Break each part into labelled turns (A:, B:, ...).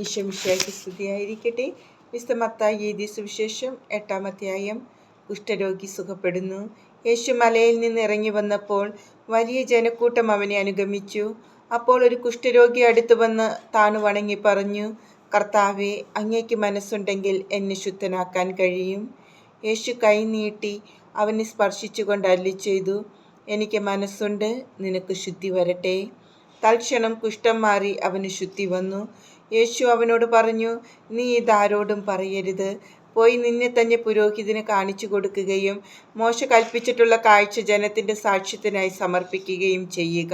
A: ഈശോമിശിഹായ്ക്ക് സ്തുതിയായിരിക്കട്ടെ. വിശുദ്ധ മത്തായി എഴുതിയ സുവിശേഷം 8-ാം അധ്യായം. കുഷ്ഠരോഗി സുഖപ്പെടുന്നു. യേശു മലയിൽ നിന്ന് ഇറങ്ങി വന്നപ്പോൾ വലിയ ജനക്കൂട്ടം അവനെ അനുഗമിച്ചു. അപ്പോൾ ഒരു കുഷ്ഠരോഗി അടുത്തു വന്ന് താണു വണങ്ങി പറഞ്ഞു, കർത്താവേ, അങ്ങേക്ക് മനസ്സുണ്ടെങ്കിൽ എന്നെ ശുദ്ധനാക്കാൻ കഴിയും. യേശു കൈ നീട്ടി അവനെ സ്പർശിച്ചുകൊണ്ട് അരുളിച്ചെയ്തു, എനിക്ക് മനസ്സുണ്ട്, നിനക്ക് ശുദ്ധി വരട്ടെ. തൽക്ഷണം കുഷ്ഠം മാറി അവന് ശുദ്ധി വന്നു. യേശു അവനോട് പറഞ്ഞു, നീ ഇതാരോടും പറയരുത്. പോയി നിന്നെ തന്നെ പുരോഹിതന് കാണിച്ചു കൊടുക്കുകയും മോശ കൽപ്പിച്ചിട്ടുള്ള കാഴ്ച ജനത്തിൻ്റെ സാക്ഷ്യത്തിനായി സമർപ്പിക്കുകയും ചെയ്യുക.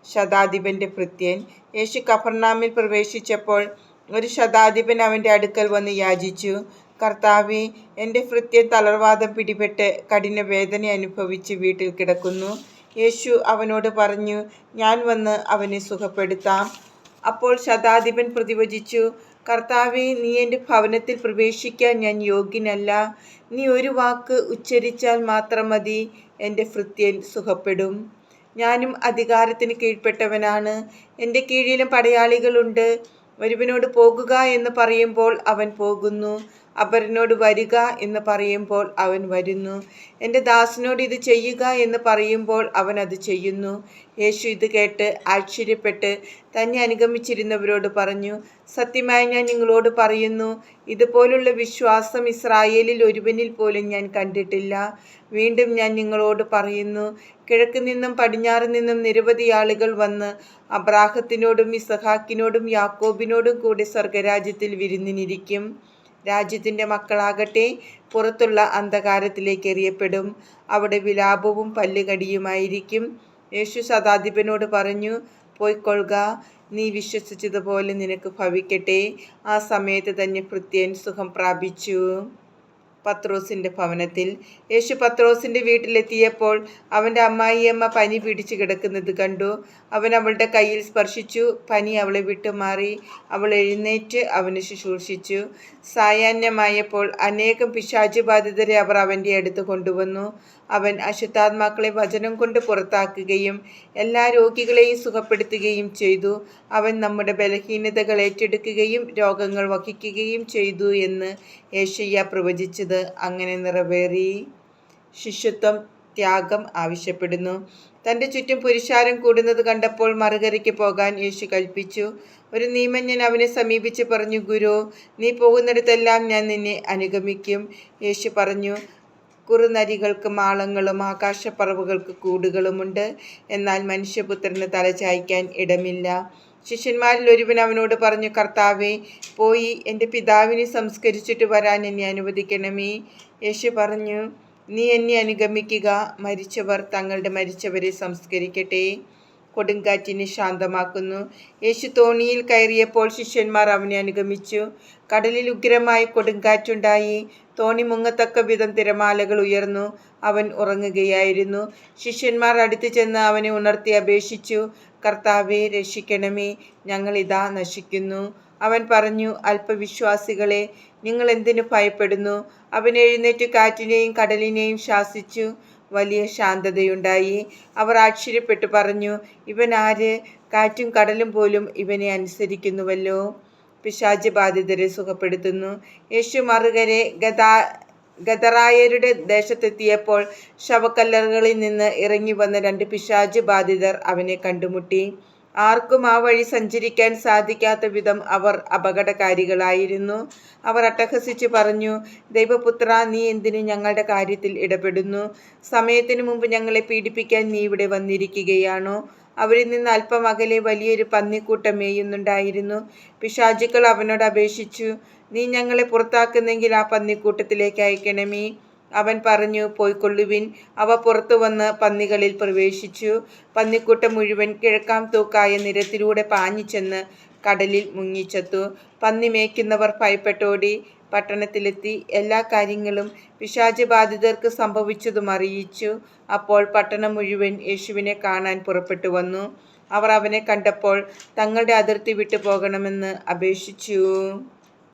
A: ശതാധിപൻ്റെ ഭൃത്യൻ. യേശു കഫർനാമിൽ പ്രവേശിച്ചപ്പോൾ ഒരു ശതാധിപൻ അവൻ്റെ അടുക്കൽ വന്ന് യാചിച്ചു, കർത്താവേ, എൻ്റെ ഭൃത്യൻ തളർവാദം പിടിപെട്ട് കഠിന വേദന അനുഭവിച്ച് വീട്ടിൽ കിടക്കുന്നു. യേശു അവനോട് പറഞ്ഞു, ഞാൻ വന്ന് അവനെ സുഖപ്പെടുത്താം. അപ്പോൾ ശതാധിപൻ പ്രതിവചിച്ചു, കർത്താവേ, നീ എൻ്റെ ഭവനത്തിൽ പ്രവേശിക്കാൻ ഞാൻ യോഗ്യനല്ല. നീ ഒരു വാക്ക് ഉച്ചരിച്ചാൽ മാത്രം മതി, എൻ്റെ ഭൃത്യൻ സുഖപ്പെടും. ഞാനും അധികാരത്തിന് കീഴ്പ്പെട്ടവനാണ്. എൻ്റെ കീഴിലും പടയാളികളുണ്ട്. ഒരുവനോട് പോകുക എന്ന് പറയുമ്പോൾ അവൻ പോകുന്നു, അപരനോട് വരിക എന്ന് പറയുമ്പോൾ അവൻ വരുന്നു, എൻ്റെ ദാസനോട് ഇത് ചെയ്യുക എന്ന് പറയുമ്പോൾ അവൻ അത് ചെയ്യുന്നു. യേശു ഇത് കേട്ട് ആശ്ചര്യപ്പെട്ട് തന്നെ അനുഗമിച്ചിരുന്നവരോട് പറഞ്ഞു, സത്യമായി ഞാൻ നിങ്ങളോട് പറയുന്നു, ഇതുപോലുള്ള വിശ്വാസം ഇസ്രായേലിൽ ഒരുവനിൽ പോലും ഞാൻ കണ്ടിട്ടില്ല. വീണ്ടും ഞാൻ നിങ്ങളോട് പറയുന്നു, കിഴക്ക് നിന്നും പടിഞ്ഞാറ് നിന്നും നിരവധി ആളുകൾ വന്ന് അബ്രാഹത്തിനോടും ഇസഹാക്കിനോടും യാക്കോബിനോടും കൂടി സ്വർഗരാജ്യത്തിൽ വിരുന്നിനിരിക്കും. രാജ്യത്തിൻ്റെ മക്കളാകട്ടെ പുറത്തുള്ള അന്ധകാരത്തിലേക്ക് എറിയപ്പെടും. അവിടെ വിലാപവും പല്ലുകടിയുമായിരിക്കും. യേശു ശതാധിപനോട് പറഞ്ഞു, പോയിക്കൊള്ളുക, നീ വിശ്വസിച്ചതുപോലെ നിനക്ക് ഭവിക്കട്ടെ. ആ സമയത്ത് തന്നെ ഭൃത്യൻ സുഖം പ്രാപിച്ചു. പത്രോസിൻ്റെ ഭവനത്തിൽ. യേശു പത്രോസിൻ്റെ വീട്ടിലെത്തിയപ്പോൾ അവൻ്റെ അമ്മായിയമ്മ പനി പിടിച്ചു കിടക്കുന്നത് കണ്ടു. അവൻ അവളുടെ കയ്യിൽ സ്പർശിച്ചു. പനി അവളെ വിട്ടുമാറി. അവൾ എഴുന്നേറ്റ് അവന് ശുശ്രൂഷിച്ചു. സായാഹ്നമായപ്പോൾ അനേകം പിശാചുബാധിതരെ അവർ അവൻ്റെ അടുത്ത് കൊണ്ടുവന്നു. അവൻ അശുദ്ധാത്മാക്കളെ വചനം കൊണ്ട് പുറത്താക്കുകയും എല്ലാ രോഗികളെയും സുഖപ്പെടുത്തുകയും ചെയ്തു. അവൻ നമ്മുടെ ബലഹീനതകൾ ഏറ്റെടുക്കുകയും രോഗങ്ങൾ വഹിക്കുകയും ചെയ്തു എന്ന് യെശയ്യാ പ്രവചിച്ചത് അങ്ങനെ നിറവേറി. ശിഷ്യത്വം ത്യാഗം ആവശ്യപ്പെടുന്നു. തൻ്റെ ചുറ്റും പുരുഷാരം കൂടുന്നത് കണ്ടപ്പോൾ മറുകരയ്ക്ക് പോകാൻ യേശു കൽപ്പിച്ചു. ഒരു നിയമജ്ഞൻ അവനെ സമീപിച്ച് പറഞ്ഞു, ഗുരു, നീ പോകുന്നിടത്തെല്ലാം ഞാൻ നിന്നെ അനുഗമിക്കും. യേശു പറഞ്ഞു, കുറുനരികൾക്ക് മാളങ്ങളും ആകാശപ്പറവുകൾക്ക് കൂടുകളുമുണ്ട്, എന്നാൽ മനുഷ്യപുത്രന് തലചായ്ക്കാൻ ഇടമില്ല. ശിഷ്യന്മാരിൽ ഒരുവൻ അവനോട് പറഞ്ഞു, കർത്താവേ, പോയി എൻ്റെ പിതാവിനെ സംസ്കരിച്ചിട്ട് വരാൻ എന്നെ അനുവദിക്കണമേ. യേശു പറഞ്ഞു, നീ എന്നെ അനുഗമിക്കുക, മരിച്ചവർ തങ്ങളുടെ മരിച്ചവരെ സംസ്കരിക്കട്ടെ. കൊടുങ്കാറ്റിനെ ശാന്തമാക്കുന്നു. യേശു തോണിയിൽ കയറിയപ്പോൾ ശിഷ്യന്മാർ അവനെ അനുഗമിച്ചു. കടലിൽ ഉഗ്രമായ കൊടുങ്കാറ്റുണ്ടായി. തോണി മുങ്ങത്തക്ക വിധം തിരമാലകൾ ഉയർന്നു. അവൻ ഉറങ്ങുകയായിരുന്നു. ശിഷ്യന്മാർ അടുത്തു ചെന്ന് അവനെ ഉണർത്തി അപേക്ഷിച്ചു, കർത്താവേ, രക്ഷിക്കണമേ, ഞങ്ങളിതാ നശിക്കുന്നു. അവൻ പറഞ്ഞു, അല്പവിശ്വാസികളെ, നിങ്ങൾ എന്തിനു ഭയപ്പെടുന്നു? അവൻ എഴുന്നേറ്റ് കാറ്റിനെയും കടലിനെയും ശാസിച്ചു. വലിയ ശാന്തതയുണ്ടായി. അവർ ആശ്ചര്യപ്പെട്ടു പറഞ്ഞു, ഇവൻ ആര്? കാറ്റും കടലും പോലും ഇവനെ അനുസരിക്കുന്നുവല്ലോ. പിശാച് ബാധിതരെ സുഖപ്പെടുത്തുന്നു. യേശു മറുകരെ ഗദറായരുടെ ദേശത്തെത്തിയപ്പോൾ ശവക്കല്ലറുകളിൽ നിന്ന് ഇറങ്ങി വന്ന 2 പിശാച് ബാധിതർ അവനെ കണ്ടുമുട്ടി. ആർക്കും ആ വഴി സഞ്ചരിക്കാൻ സാധിക്കാത്ത വിധം അവർ അപകടകാരികളായിരുന്നു. അവർ അട്ടഹസിച്ചു പറഞ്ഞു, ദൈവപുത്ര, നീ എന്തിനു ഞങ്ങളുടെ കാര്യത്തിൽ ഇടപെടുന്നു? സമയത്തിനു മുമ്പ് ഞങ്ങളെ പീഡിപ്പിക്കാൻ നീ ഇവിടെ വന്നിരിക്കുകയാണോ? അവരിൽ നിന്ന് അല്പം അകലെ വലിയൊരു പന്നിക്കൂട്ടം മേയുന്നുണ്ടായിരുന്നു. പിശാചുക്കൾ അവനോട് അപേക്ഷിച്ചു, നീ ഞങ്ങളെ പുറത്താക്കുന്നെങ്കിൽ ആ പന്നിക്കൂട്ടത്തിലേക്ക് അയക്കണമേ. അവൻ പറഞ്ഞു, പോയിക്കൊള്ളുവിൻ. അവ പുറത്തു വന്ന് പന്നികളിൽ പ്രവേശിച്ചു. പന്നിക്കൂട്ടം മുഴുവൻ കിഴക്കാം തൂക്കായ നിരത്തിലൂടെ പാഞ്ഞു ചെന്ന് കടലിൽ മുങ്ങിച്ചത്തു. പന്നി മേയ്ക്കുന്നവർ ഭയപ്പെട്ടോടി. പട്ടണത്തിലെത്തി എല്ലാ കാര്യങ്ങളും പിശാച് ബാധിതർക്ക് സംഭവിച്ചതും അറിയിച്ചു. അപ്പോൾ പട്ടണം മുഴുവൻ യേശുവിനെ കാണാൻ പുറപ്പെട്ടു വന്നു. അവർ അവനെ കണ്ടപ്പോൾ തങ്ങളുടെ അതിർത്തി വിട്ടു പോകണമെന്ന് അപേക്ഷിച്ചു.